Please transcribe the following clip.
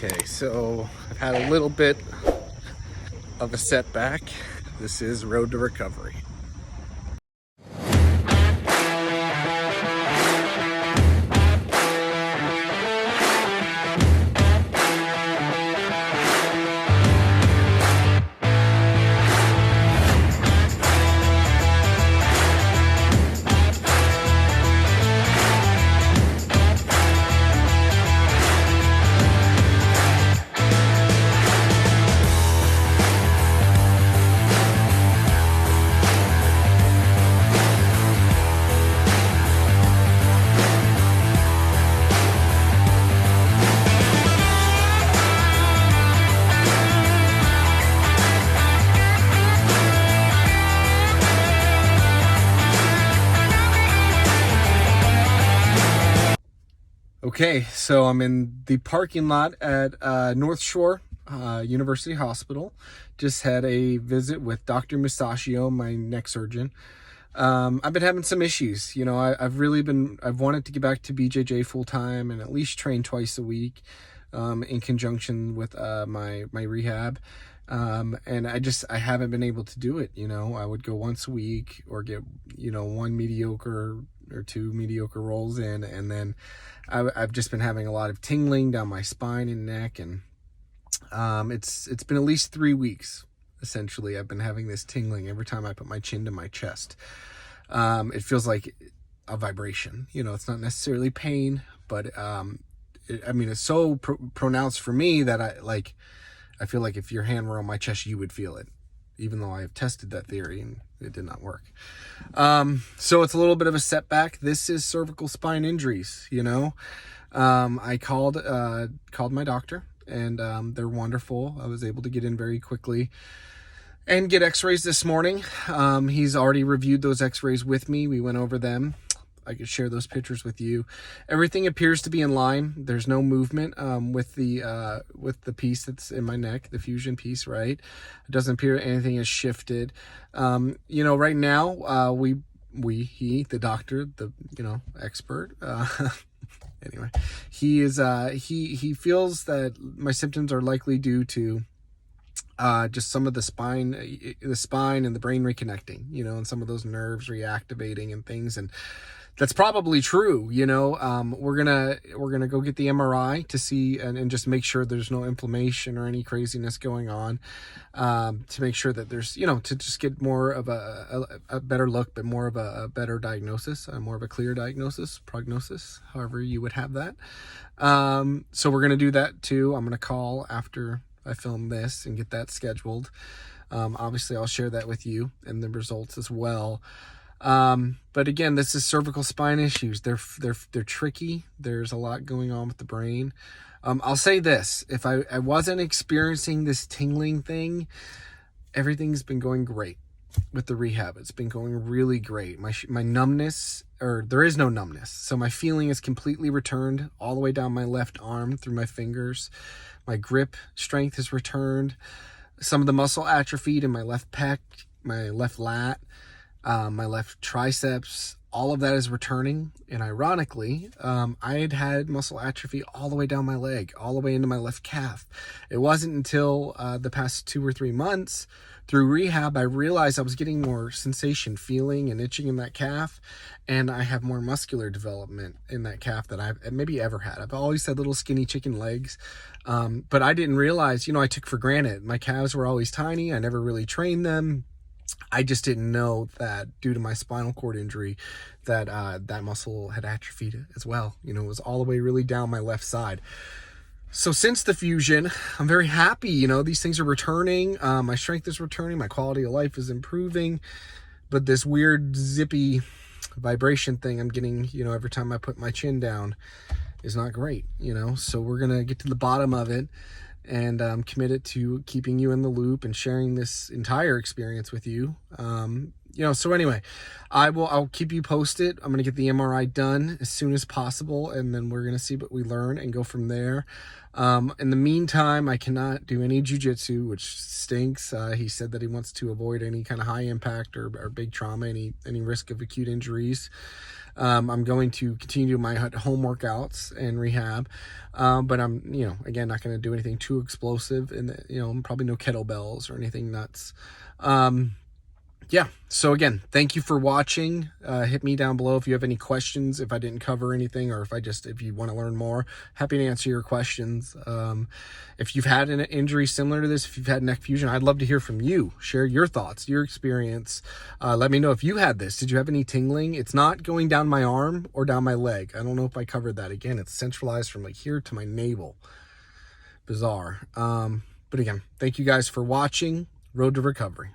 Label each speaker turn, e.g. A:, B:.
A: Okay, so I've had a little bit of a setback. This is Road to Recovery. Okay, so I'm in the parking lot at North Shore University Hospital. Just had a visit with Dr. Musashio, my neck surgeon. I've been having some issues. I've wanted to get back to BJJ full time and at least train twice a week in conjunction with my rehab. And I haven't been able to do it. I would go once a week or get, one mediocre or two mediocre rolls in, and then I've just been having a lot of tingling down my spine and neck, and it's been at least 3 weeks. Essentially, I've been having this tingling every time I put my chin to my chest. It feels like a vibration. It's not necessarily pain, but it's so pronounced for me that I feel like if your hand were on my chest, you would feel it, even though I have tested that theory and it did not work. So it's a little bit of a setback. This is cervical spine injuries. I called my doctor, and they're wonderful. I was able to get in very quickly and get x-rays this morning. He's already reviewed those x-rays with me. We went over them. I could share those pictures with you. Everything appears to be in line. There's no movement with the piece that's in my neck, the fusion piece, right? It doesn't appear anything has shifted. Right now, he, the doctor, the, expert, anyway, he feels that my symptoms are likely due to just some of the spine and the brain reconnecting, and some of those nerves reactivating and things. And that's probably true. We're gonna go get the MRI to see and just make sure there's no inflammation or any craziness going on, to make sure that there's, to just get more of a better look, but more of a better diagnosis, more of a clear prognosis, however you would have that. So we're gonna do that too. I'm gonna call after I film this and get that scheduled. Obviously I'll share that with you and the results as well. But again, this is cervical spine issues. They're tricky. There's a lot going on with the brain. I'll say this, if I wasn't experiencing this tingling thing, everything's been going great with the rehab. It's been going really great. My numbness, or there is no numbness. So my feeling is completely returned all the way down my left arm through my fingers. My grip strength has returned. Some of the muscle atrophied in my left pec, my left lat, my left triceps, all of that is returning. And ironically, I had muscle atrophy all the way down my leg, all the way into my left calf. It wasn't until the past 2 or 3 months through rehab, I realized I was getting more sensation, feeling, and itching in that calf. And I have more muscular development in that calf than I've maybe ever had. I've always had little skinny chicken legs. But I didn't realize, I took for granted. My calves were always tiny. I never really trained them. I just didn't know that due to my spinal cord injury that that muscle had atrophied as well. It was all the way really down my left side. So since the fusion, I'm very happy. These things are returning. My strength is returning. My quality of life is improving. But this weird zippy vibration thing I'm getting, every time I put my chin down is not great, So we're going to get to the bottom of it. And I'm committed to keeping you in the loop and sharing this entire experience with you. So anyway, I'll keep you posted. I'm going to get the MRI done as soon as possible, and then we're going to see what we learn and go from there. In the meantime, I cannot do any jiu-jitsu, which stinks. He said that he wants to avoid any kind of high impact or big trauma, any risk of acute injuries. I'm going to continue my home workouts and rehab, but I'm, again, not going to do anything too explosive, and probably no kettlebells or anything nuts. Yeah, so again, thank you for watching. Hit me down below if you have any questions, if I didn't cover anything, or if you want to learn more. Happy to answer your questions. If you've had an injury similar to this, if you've had neck fusion, I'd love to hear from you. Share your thoughts, your experience. Let me know if you had this. Did you have any tingling? It's not going down my arm or down my leg. I don't know if I covered that. Again, it's centralized from like here to my navel. Bizarre. But again, thank you guys for watching. Road to Recovery.